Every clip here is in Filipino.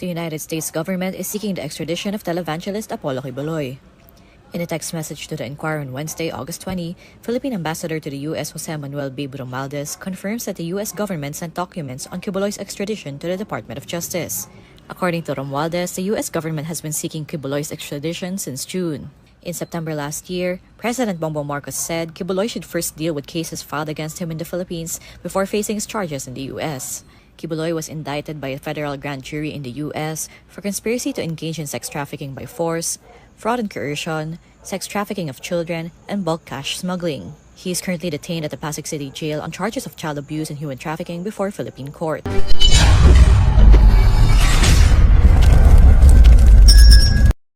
The United States government is seeking the extradition of televangelist Apollo Kibuloy. In a text message to the Inquirer on Wednesday, August 20, Philippine Ambassador to the U.S. Jose Manuel B. Romualdez confirms that the U.S. government sent documents on Kibuloy's extradition to the Department of Justice. According to Romualdez, the U.S. government has been seeking Kibuloy's extradition since June. In September last year, President Bongbong Marcos said Kibuloy should first deal with cases filed against him in the Philippines before facing his charges in the U.S. Kibuloy was indicted by a federal grand jury in the U.S. for conspiracy to engage in sex trafficking by force, fraud and coercion, sex trafficking of children, and bulk cash smuggling. He is currently detained at the Pasig City Jail on charges of child abuse and human trafficking before Philippine court.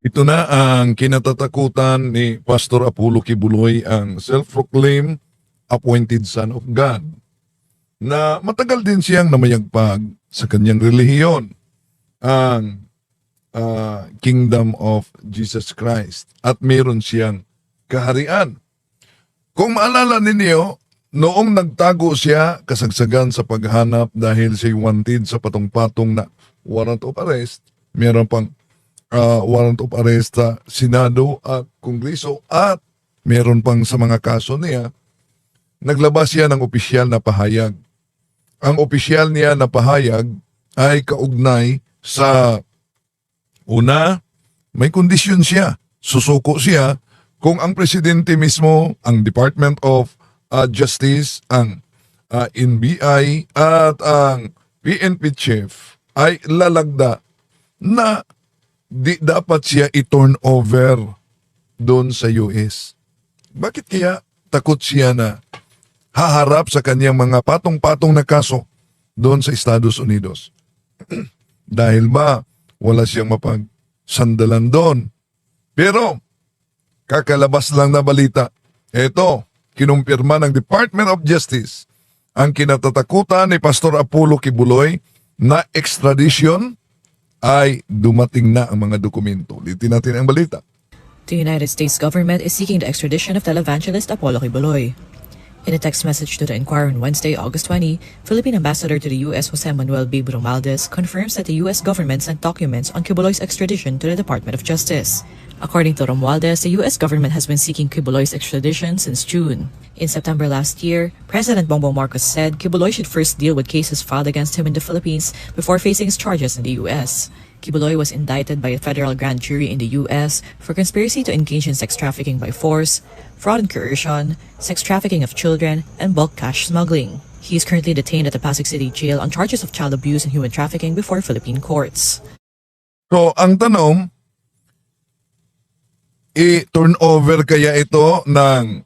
Ito na ang kinatatakutan ni Pastor Apollo Kibuloy, ang self-proclaimed appointed son of God, na matagal din siyang namayagpag sa kanyang relihiyon, ang Kingdom of Jesus Christ, at meron siyang kaharian. Kung maalala ninyo, noong nagtago siya kasagsagan sa paghanap dahil siya wanted sa patong-patong na warrant of arrest, meron pang warrant of arrest sa Senado at Kongreso, at meron pang sa mga kaso niya, naglabas siya ng opisyal na pahayag. Ang opisyal niya na pahayag ay kaugnay sa una, may kondisyon siya. Susuko siya kung ang presidente mismo, ang Department of Justice, ang NBI at ang PNP chief ay lalagda na di dapat siya i-turn over doon sa US. Bakit kaya takot siya na haharap sa kanyang mga patong-patong na kaso doon sa Estados Unidos? Dahil ba wala siyang mapagsandalan doon? Pero kakalabas lang na balita, eto, kinumpirma ng Department of Justice ang kinatatakutan ni Pastor Apollo Kibuloy na extradition ay dumating na ang mga dokumento. Ulitin natin ang balita. The United States government is seeking the extradition of televangelist Apollo Kibuloy. In a text message to the Inquirer on Wednesday, August 20, Philippine Ambassador to the U.S. Jose Manuel B. Romualdez confirms that the U.S. government sent documents on Kibuloy's extradition to the Department of Justice. According to Romualdez, the U.S. government has been seeking Kibuloy's extradition since June. In September last year, President Bongbong Marcos said Kibuloy should first deal with cases filed against him in the Philippines before facing his charges in the U.S. Kibuloy was indicted by a federal grand jury in the U.S. for conspiracy to engage in sex trafficking by force, fraud and coercion, sex trafficking of children, and bulk cash smuggling. He is currently detained at the Pasig City Jail on charges of child abuse and human trafficking before Philippine courts. So, ang tanong, i-turn over kaya ito ng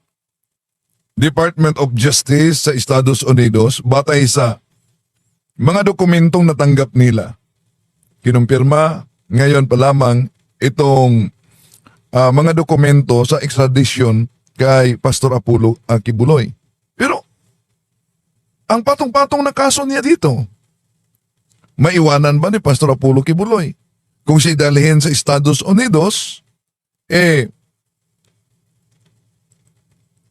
Department of Justice sa Estados Unidos batay sa mga dokumentong natanggap nila? Kinumpirma ngayon pa lamang itong mga dokumento sa extradition kay Pastor Apollo Kibuloy. Pero, ang patong-patong na kaso niya dito, maiwanan ba ni Pastor Apollo Kibuloy? Kung siya dalhin sa Estados Unidos,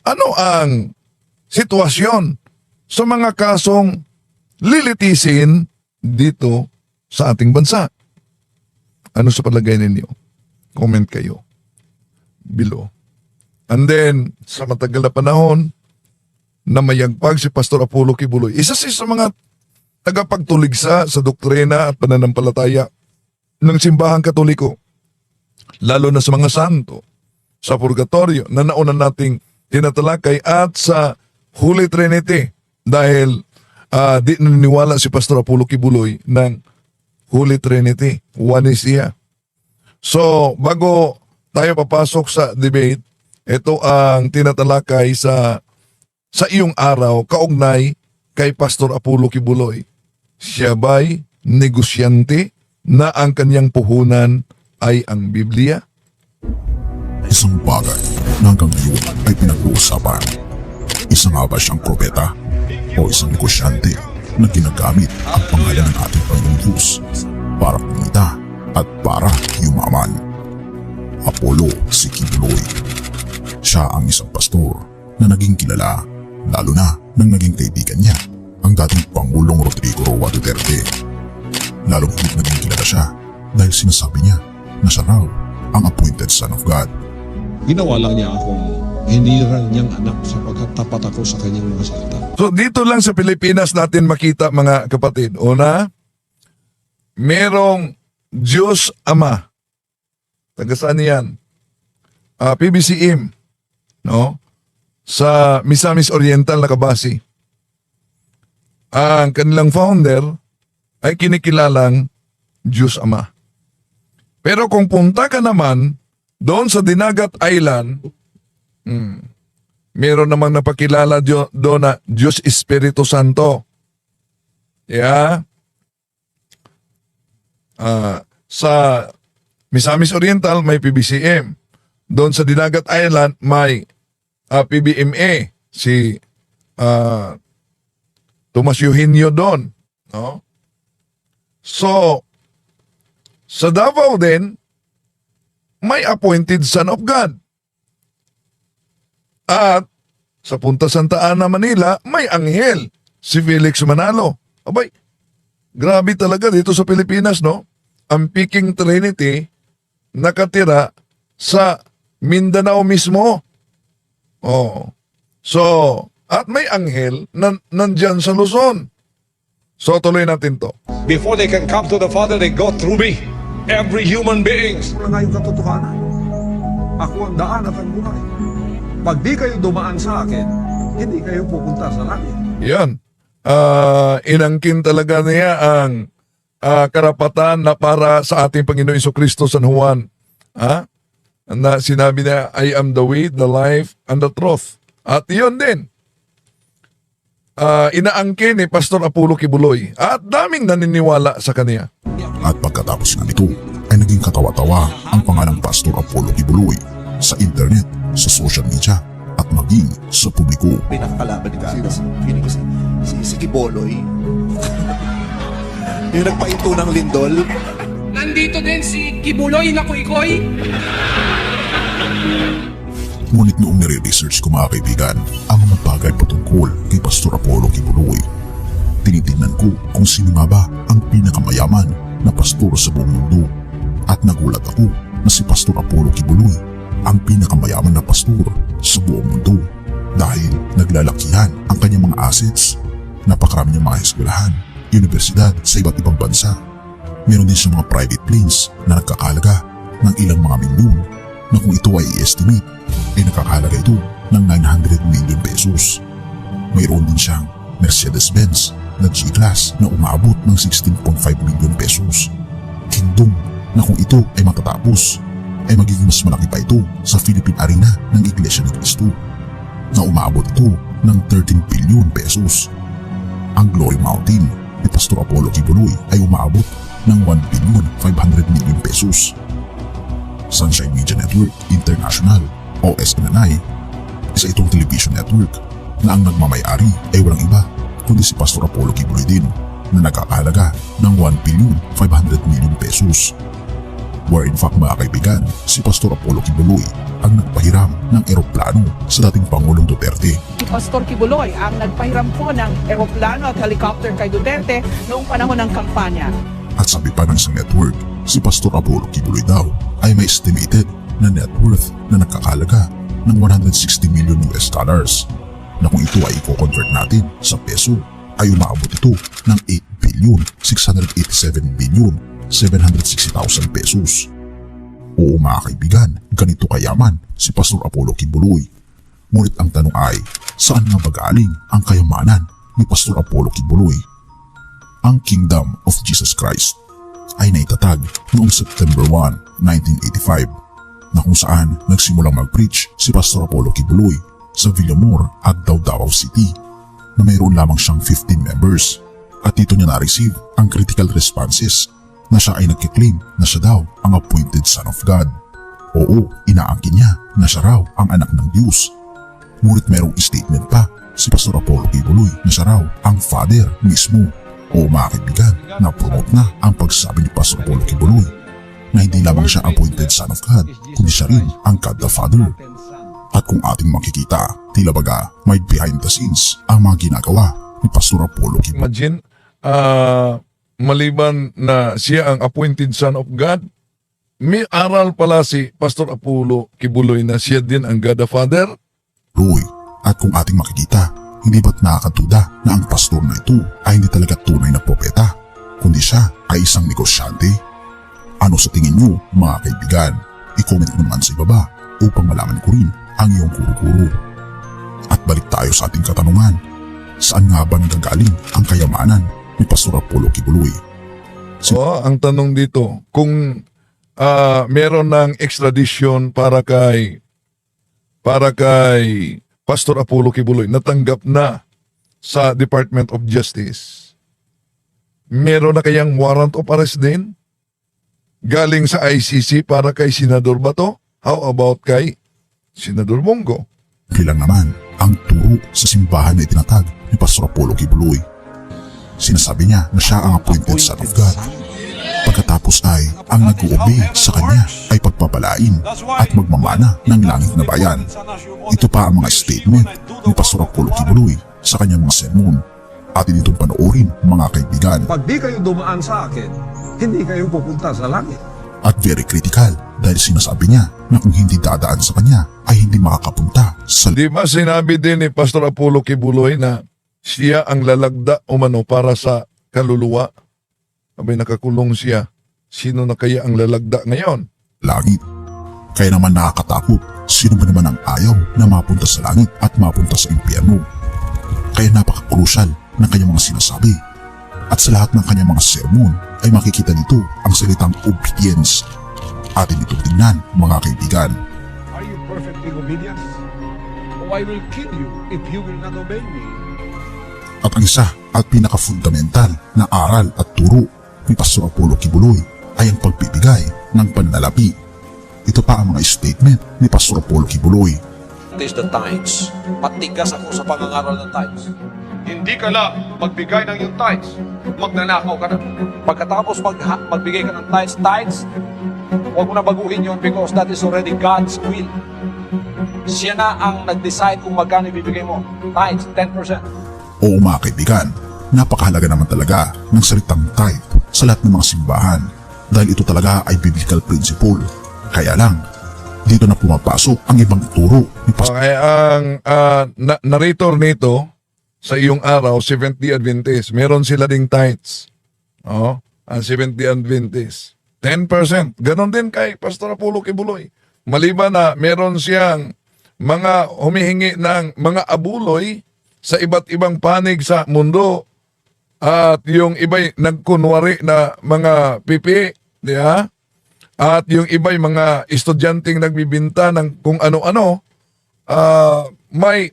ano ang sitwasyon sa mga kasong lilitisin dito sa ating bansa? Ano sa palagay ninyo? Comment kayo below. And then, sa matagal na panahon na mayagpag si Pastor Apollo Kibuloy, isa siya sa mga tagapagtuligsa sa doktrina at pananampalataya ng simbahang Katoliko, lalo na sa mga santo, sa purgatorio na nauna nating tinatalakay, at sa Holy Trinity, dahil di naniniwala si Pastor Apollo Kibuloy ng Holy Trinity, one is siya. So, bago tayo papasok sa debate, ito ang tinatalakay sa iyong araw kaugnay kay Pastor Apollo Kibuloy. Siya ba'y negosyante na ang kanyang puhunan ay ang Biblia? Isang bagay na hanggang ngayon ay pinag-uusapan. Isa nga ba siyang propeta o isang negosyante na ginagamit ang pangalan ng ating Panginoong Diyos para kumita at para yumaman? Apollo si Kibuloy. Siya ang isang pastor na naging kilala, lalo na nang naging kaibigan niya, ang dating Pangulong Rodrigo Roa Duterte. Lalong higit naging kilala siya dahil sinasabi niya na siya raw ang appointed Son of God. Ginawa lang niya akong hinirang niyang anak sapagkat tapat ako sa kanyang mga salita. So dito lang sa Pilipinas natin makita mga kapatid. Una, merong Diyos Ama. Taga saan yan? PBCM. No? Sa Misamis Oriental na kabasi. Ang kanilang founder ay kinikilalang Diyos Ama. Pero kung punta ka naman doon sa Dinagat Island, meron namang napakilala doon na Diyos Espiritu Santo. Yeah. Sa Misamis Oriental may PBCM. Doon sa Dinagat Island may PBMA. Si Tomas Eugenio doon. No? So, sa Davao din, may appointed Son of God. At sa Punta Santa Ana, Manila, may anghel, si Felix Manalo. Abay, grabe talaga dito sa Pilipinas, no? Ang Peking Trinity nakatira sa Mindanao mismo. Oh. So, at may anghel nandyan sa Luzon. So, tuloy natin to. Before they can come to the Father, they go through me. Every human being. Wala nga yung katotohanan. Ako ang daan at ang buhay. Pag di kayo dumaan sa akin, hindi kayo pupunta sa langit. Yan. Inangkin talaga niya ang karapatan na para sa ating Panginoon Jesucristo San Juan. Na sinabi niya, I am the way, the life, and the truth. At yun din. Inaangkin ni Pastor Apollo Kibuloy at daming naniniwala sa kanya. At pagkatapos nga nito ay naging katawa-tawa ang pangalang Pastor Apollo Kibuloy sa internet, sa social media at maging sa publiko. Pinakakalaban ni Carlos. Feeling ko si Kiboloy. Yung nagpahinto ng lindol. Nandito din si Kibuloy na kuy-koy. Ngunit noong nire-research ko mga kaibigan ang mga bagay patungkol kay Pastor Apollo Kibuloy, tinitingnan ko kung sino nga ba ang pinakamayaman na pastor sa buong mundo. At nagulat ako na si Pastor Apollo Kibuloy ang pinakamayaman na pastor sa buong mundo dahil naglalakihan ang kanyang mga assets, napakarami niyang mga eskwelahan, universidad sa iba't ibang bansa. Meron din siyang mga private planes na nagkakalaga ng ilang mga milyon na kung ito ay i-estimate ay nakakalaga ito ng 900 million pesos. Mayroon din siyang Mercedes-Benz na G-Class na umabot ng 16.5 million pesos. Kingdom na kung ito ay matatapos ay magiging mas malaki pa ito sa Philippine Arena ng Iglesia ni Cristo na umabot ito ng 13 billion pesos. Ang Glory Mountain ni Pastor Apollo Kibuloy ay umabot ng 1 billion 500 million pesos. Sunshine Media Network International o SNNI, isa itong television network na ang nagmamayari ay walang iba kundi si Pastor Apollo Kibuloy din na nagkakahalaga ng 1 billion 500 million pesos. Where in fact mga kaibigan, si Pastor Apollo Kibuloy ang nagpahiram ng eroplano sa dating Pangulong Duterte. Si Pastor Kibuloy ang nagpahiram po ng eroplano at helicopter kay Duterte noong panahon ng kampanya. At sabi pa ng isang network, si Pastor Apollo Kibuloy daw ay may estimated na net worth na nakakalaga ng 160 million US dollars na kung ito ay i-convert natin sa peso ay umabot ito ng 8 billion 687 billion 760,000 pesos. Oo mga kaibigan, ganito kayaman si Pastor Apollo Kibuloy. Ngunit ang tanong ay, saan nga ba galing ang kayamanan ni Pastor Apollo Kibuloy? Ang Kingdom of Jesus Christ ay naitatag noong September 1, 1985 na kung saan nagsimulang mag-preach si Pastor Apollo Kibuloy sa Villamor, Agdao, Davao City na mayroon lamang siyang 15 members at dito niya na-receive ang critical responses na siya ay nagkiklaim na siya daw ang appointed Son of God. Oo, inaangkin niya na siya raw ang anak ng Diyos. Ngunit mayroong statement pa si Pastor Apollo Kibuloy na siya raw ang Father mismo. Oo mga kaibigan, na-promote na ang pagsabi ni Pastor Apollo Kibuloy na hindi lamang siya appointed Son of God, kundi siya rin ang God the Father. At kung ating makikita, tila baga may behind the scenes ang mga ginagawa ni Pastor Apollo Kibuloy. Imagine, maliban na siya ang appointed son of God, may aral pala si Pastor Apollo Kibuloy na siya din ang God the Father? Roy, at kung ating makikita, hindi ba't nakakatuda na ang pastor na ito ay hindi talaga tunay na propeta, kundi siya ay isang negosyante? Ano sa tingin niyo, mga kaibigan? I-comment mo naman sa ibaba upang malaman ko rin ang iyong kuro-kuro. At balik tayo sa ating katanungan. Saan nga ba nanggagaling ang kayamanan ni Pastor Apollo Kibuloy? Ang tanong dito, kung meron ng extradition para kay Pastor Apollo Kibuloy, natanggap na sa Department of Justice, meron na kayang warrant of arrest din? Galing sa ICC para kay Senador Bato? How about kay Senador Bongo? Bilang naman ang turo sa simbahan na itinatag ni Pastor Apollo Kibuloy. Sinasabi niya na siya ang appointed son of God. Pagkatapos ay ang nag-uobey sa kanya ay pagpapalain at magmamana ng langit na bayan. Ito pa ang mga statement ni Pastor Apollo Kibuloy sa kanyang mga sermon. Atin itong panoorin, mga kaibigan. Pag di kayo dumaan sa akin, hindi kayo pupunta sa langit. At very critical dahil sinasabi niya na kung hindi dadaan sa kanya ay hindi makakapunta sa Di ba sinabi din ni Pastor Apollo Kibuloy na siya ang lalagda umano para sa kaluluwa? Abay, nakakulong siya. Sino na kaya ang lalagda ngayon? langit. Kaya naman nakakatakot, sino ba naman ang ayaw na mapunta sa langit at mapunta sa impyerno? Kaya napaka-crucial ng kanyang mga sinasabi. At sa lahat ng kanyang mga sermon ay makikita dito ang salitang obedience. Atin itong tingnan, mga kaibigan. Are you perfectly obedient? Oh, I will kill you if you will not obey me. At ang isa at pinaka-fundamental na aral at turo ni Pastor Apollo Kibuloy ay ang pagbibigay ng panlalapi. Ito pa ang mga statement ni Pastor Apollo Kibuloy. Is the tithes. Matigas ako sa pangangaral ng tithes. Hindi ka lang magbigay ng yung tithes, magnanakaw ka na. Pagkatapos magbigay ka ng tithes, huwag mo na baguhin yun because that is already God's will. Siya na ang nag-decide kung magkano ibibigay mo. Tithes, 10%. Oo mga kaibigan, napakahalaga naman talaga ng salitang tithe sa lahat ng mga simbahan dahil ito talaga ay biblical principle. Kaya lang, dito na pumapasok ang ibang turo ni Pastor. Okay, ang narrator nito sa iyong araw, 70 Adventist, meron sila ding tithes. Ang 70 Adventist. 10%. Ganon din kay Pastor Apollo Kibuloy. Maliban na meron siyang mga humihingi ng mga abuloy sa iba't ibang panig sa mundo at yung iba'y nagkunwari na mga pipi, di ba? At yung iba'y mga estudyanteng nagbibinta ng kung ano-ano, may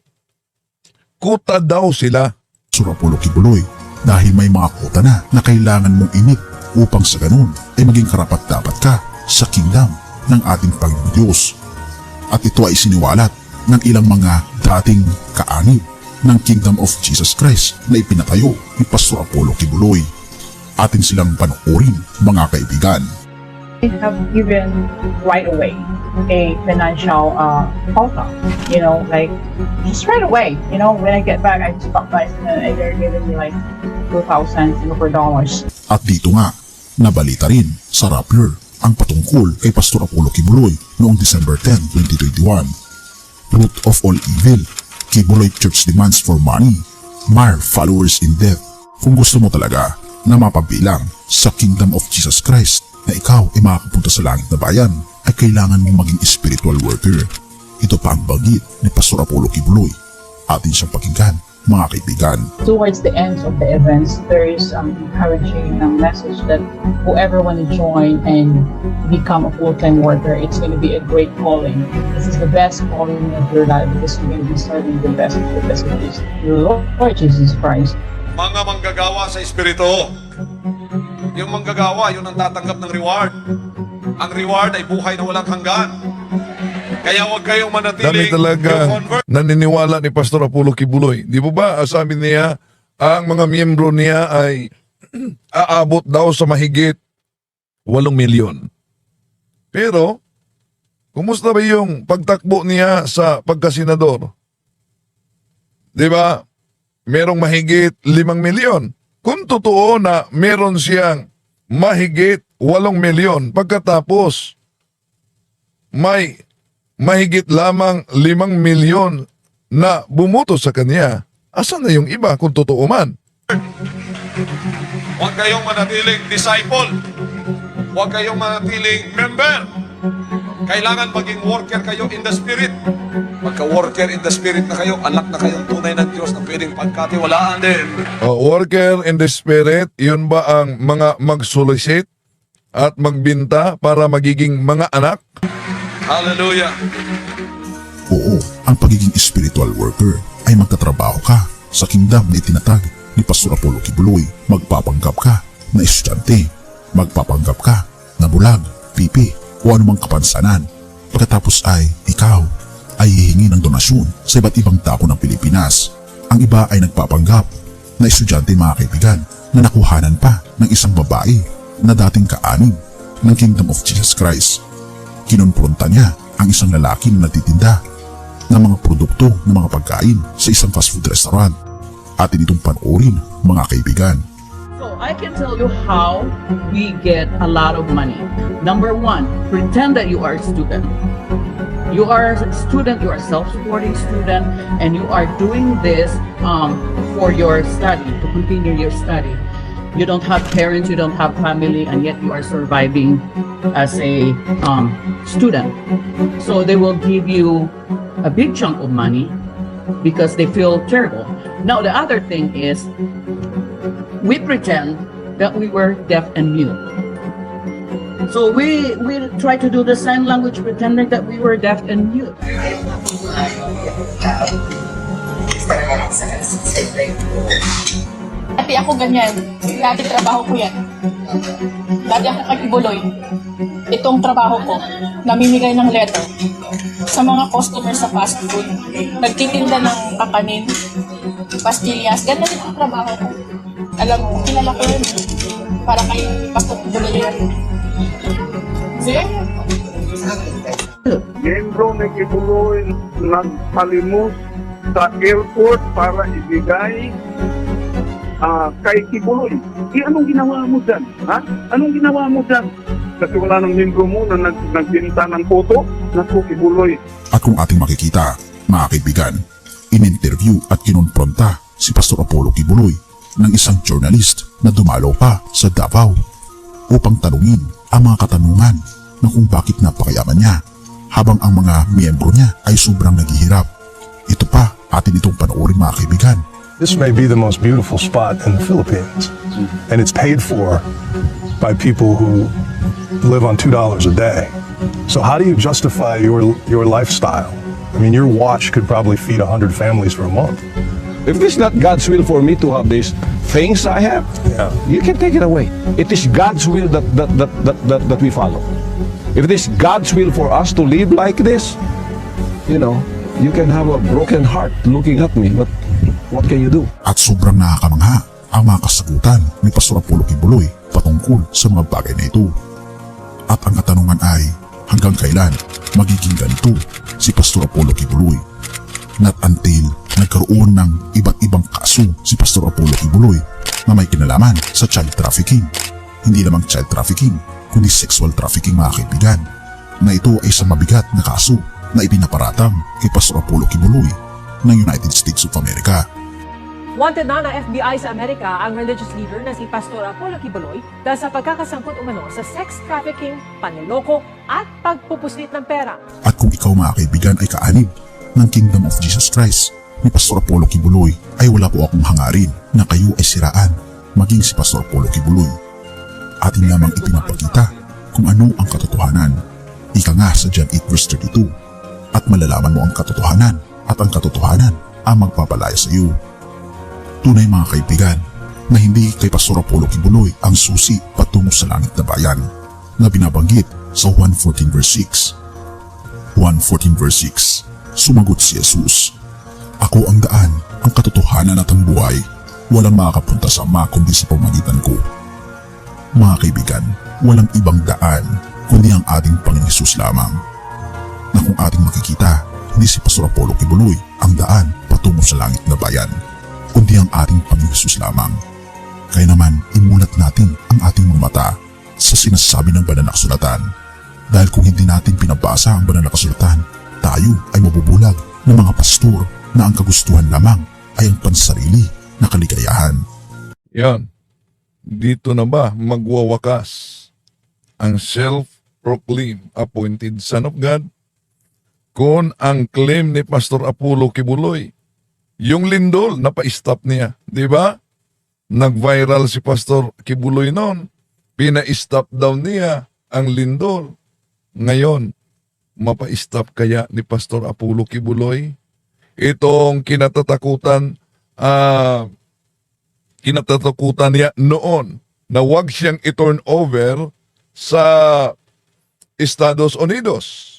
kuta daw sila. Pastor Apollo Kibuloy dahil may mga kota na kailangan mong inip upang sa ganun ay maging karapat-dapat ka sa kingdom ng ating Panginoon Diyos. At ito ay siniwalat ng ilang mga dating kaanib ng Kingdom of Jesus Christ na ipinatayo ni Pastor Apollo Kibuloy. Atin silang panoorin, mga kaibigan. I have given right away a financial quota, like just right away. When I get back, I just stop by and they're giving me like 2,000 Singapore dollars. At dito nga, nabalita rin sa Rappler ang patungkol kay Pastor Apollo Kibuloy noong December 10, 2021. Root of all evil, Kibuloy Church demands for money, mire followers in death. Kung gusto mo talaga na mapabilang sa Kingdom of Jesus Christ na ikaw ay makapunta sa langit na bayan, ay kailangan mong maging spiritual worker. Ito pa ang bagit ni Pastor Apollo Kibuloy. Atin siyang pakinggan, mga kaibigan. Towards the end of the events, there is encouraging message that whoever want to join and become a full-time worker, it's going to be a great calling. This is the best calling of your life because you're going to be serving the best of the Lord Jesus Christ. Mga manggagawa sa Espiritu. Yung manggagawa, yun ang tatanggap ng reward. Ang reward ay buhay na walang hanggan. Kaya huwag kayong Dami manatiling talaga convert. naniniwala ni Pastor Apollo Kibuloy. Di ba sabi niya, ang mga miyembro niya ay aabot daw sa mahigit 8 milyon. Pero, kumusta ba yung pagtakbo niya sa pagkasenador? Di ba? Merong mahigit 5 milyon. kung totoo na meron siyang mahigit 8 milyon pagkatapos may mahigit lamang 5 milyon na bumoto sa kanya, asan na yung iba kung totoo man? Huwag kayong manatiling disciple. Huwag kayong manatiling member. Kailangan maging worker kayo in the Spirit. Pagka-worker in the Spirit na kayo, anak na kayong tunay ng Diyos na pwedeng pagkatiwalaan din. Worker in the Spirit, yun ba ang mga mag-solicit at magbinta para magiging mga anak? Hallelujah. Oo, ang pagiging spiritual worker ay magtatrabaho ka sa kingdom na itinatag ni Pastor Apollo Kibuloy. Magpapanggap ka na estudyante, magpapanggap ka na bulag, pipi, o anumang kapansanan. Pagkatapos ay ikaw ay hihingi ng donasyon sa iba't ibang dako ng Pilipinas. Ang iba ay nagpapanggap na estudyante, mga kaibigan, na nakuhanan pa ng isang babae na dating kaanin ng Kingdom of Jesus Christ. Kinonfronta niya ang isang lalaki na nagtitinda ng mga produkto ng mga pagkain sa isang fast food restaurant. Atin itong panoorin, mga kaibigan. So I can tell you how we get a lot of money. Number one, pretend that you are a student. You are a student, you are a self-supporting student, and you are doing this for your study, to continue your study. You don't have parents, you don't have family, and yet you are surviving as a student. So they will give you a big chunk of money because they feel terrible. Now the other thing is, we pretend that we were deaf and mute. So we try to do the sign language pretending that we were deaf and mute. Dati ako ganyan. Dati trabaho ko yan. Dati ako kakibuloy. Itong trabaho ko, namimigay ng letter sa mga customers sa fast food. Nagtitinda ng kakanin, pastillas. Ganun din ang trabaho ko. Alam mo, kilala ko yun. Para kay Pastor Kibuloy yan. Miyembro ng Kibuloy nagpalimos sa airport para ibigay kay Kibuloy. Anong ginawa mo dyan? Ha? Anong ginawa mo dyan? Kasi wala ng miyembro mo na nagbinta ng photo na Kibuloy. At kung ating makikita, mga kaibigan, in-interview at kinonfronta si Pastor Apollo Kibuloy ng isang journalist na dumalo pa sa Davao upang tanungin ang mga katanungan na kung bakit napakayaman niya habang ang mga miyembro niya ay sobrang naghihirap. Ito pa, atin itong panoorin, mga kaibigan. This may be the most beautiful spot in the Philippines, and it's paid for by people who live on $2 a day. So how do you justify your lifestyle? I mean, your watch could probably feed 100 families for a month. If it's not God's will for me to have these things I have, you can take it away. It is God's will that we follow. If it is God's will for us to live like this, you know, you can have a broken heart looking at me, but what can you do? At sobrang nakakamangha ang mga kasagutan ni Pastor Apollo Kibuloy patungkol sa mga bagay na ito. At ang katanungan ay, hanggang kailan magiging ganito si Pastor Apollo Kibuloy? Not until nagkaroon ng iba't ibang kaso si Pastor Apollo Kibuloy na may kinalaman sa child trafficking. Hindi lamang child trafficking, kundi sexual trafficking, mga kaibigan, na ito ay isang mabigat na kaso na ipinaparatang kay Pastor Apollo Kibuloy ng United States of America. Wanted na ng FBI sa Amerika ang religious leader na si Pastor Apollo Kibuloy dahil sa pagkakasangkot umano sa sex trafficking, panloloko at pagpupuslit ng pera. At kung ikaw, mga kaibigan, ay kaanib ng Kingdom of Jesus Christ ni Pastor Apollo Kibuloy, ay wala po akong hangarin na kayo ay siraan maging si Pastor Apollo Kibuloy. Atin lamang ipinapakita kung ano ang katotohanan. Ika nga sa John 8 verse 32, at malalaman mo ang katotohanan at ang katotohanan ang magpapalaya sa iyo. Tunay, mga kaibigan, na hindi kay Pastor Apollo Kibuloy ang susi patungo sa langit na bayan na binabanggit sa 1:14 verse 6. 1:14 verse 6, sumagot si Jesus, "Ako ang daan, ang katotohanan at ang buhay. Walang makakapunta sa Ama kundi sa pamagitan ko." Mga kaibigan, walang ibang daan kundi ang ating Panginoon Hesus lamang. Na kung ating makikita, hindi si Pastor Apollo Kibuloy ang daan patungo sa langit na bayan, kundi ang ating Panginoon Hesus lamang. Kaya naman, imulat natin ang ating mga mata sa sinasabi ng banal na kasulatan. Dahil kung hindi natin pinabasa ang banal na kasulatan, tayo ay mabubulag ng mga pastor na ang kagustuhan lamang ay ang pansarili na kaligayahan. Yan. Dito na ba magwawakas ang self-proclaimed appointed Son of God? Kung ang claim ni Pastor Apollo Kibuloy, yung lindol, napa-stop niya. Di ba? Nag-viral si Pastor Kibuloy noon. Pina-stop daw niya ang lindol. Ngayon, mapa-stop kaya ni Pastor Apollo Kibuloy? Itong kinatatakutan niya noon na wag siyang i-turn over sa Estados Unidos.